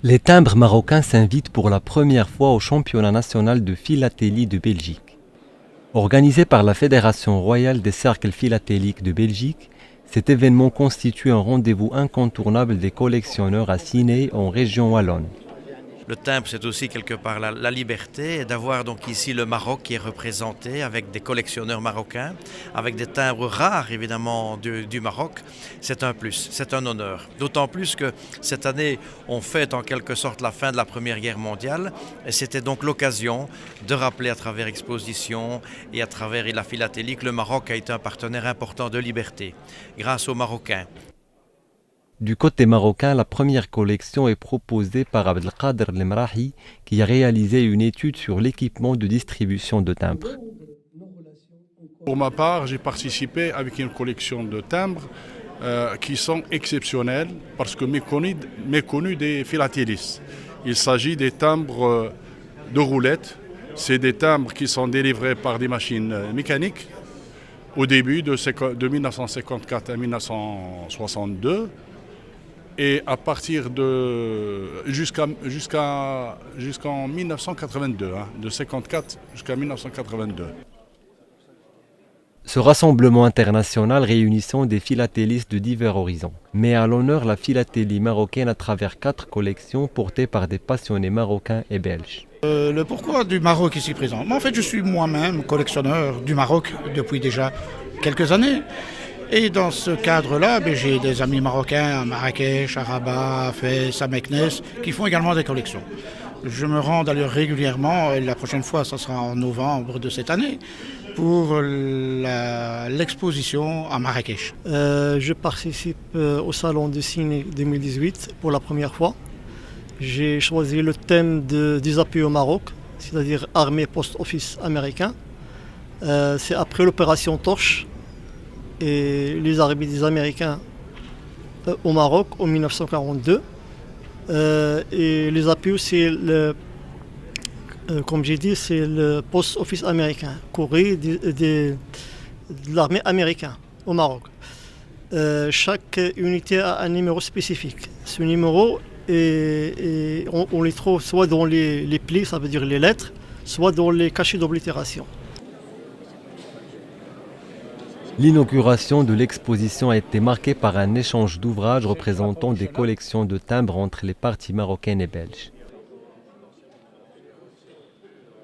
Les timbres marocains s'invitent pour la première fois au championnat national de philatélie de Belgique. Organisé par la Fédération royale des cercles philatéliques de Belgique, cet événement constitue un rendez-vous incontournable des collectionneurs à Ciney en région wallonne. Le timbre, c'est aussi quelque part la liberté et d'avoir donc ici le Maroc qui est représenté avec des collectionneurs marocains, avec des timbres rares évidemment du Maroc. C'est un plus, c'est un honneur. D'autant plus que cette année, on fête en quelque sorte la fin de la Première Guerre mondiale et c'était donc l'occasion de rappeler à travers expositions et à travers la philatélie que le Maroc a été un partenaire important de liberté grâce aux Marocains. Du côté marocain, la première collection est proposée par Abdelkader Lemrahi qui a réalisé une étude sur l'équipement de distribution de timbres. Pour ma part, j'ai participé avec une collection de timbres qui sont exceptionnels parce que méconnus des philatélistes. Il s'agit des timbres de roulettes. C'est des timbres qui sont délivrés par des machines mécaniques au début de 1954 à 1962. Et à partir de jusqu'en 1982, de 54 jusqu'à 1982. Ce rassemblement international réunissant des philatélistes de divers horizons met à l'honneur la philatélie marocaine à travers 4 collections portées par des passionnés marocains et belges. Le pourquoi du Maroc ici présent? En fait, je suis moi-même collectionneur du Maroc depuis déjà quelques années. Et dans ce cadre-là, j'ai des amis marocains à Marrakech, à Rabat, à Fès, à Meknès, qui font également des collections. Je me rends d'ailleurs régulièrement, et la prochaine fois, ça sera en novembre de cette année, pour l'exposition à Marrakech. Je participe au salon de Ciney 2018 pour la première fois. J'ai choisi le thème des appuis au Maroc, c'est-à-dire armée post-office américain. C'est après l'opération Torche et les arrivées des Américains au Maroc en 1942. Et les appuis, c'est comme j'ai dit, c'est le post-office américain, courrier de l'armée américaine au Maroc. Chaque unité a un numéro spécifique. Ce numéro, on les trouve soit dans les plis, ça veut dire les lettres, soit dans les cachets d'oblitération. L'inauguration de l'exposition a été marquée par un échange d'ouvrages représentant des collections de timbres entre les parties marocaines et belges.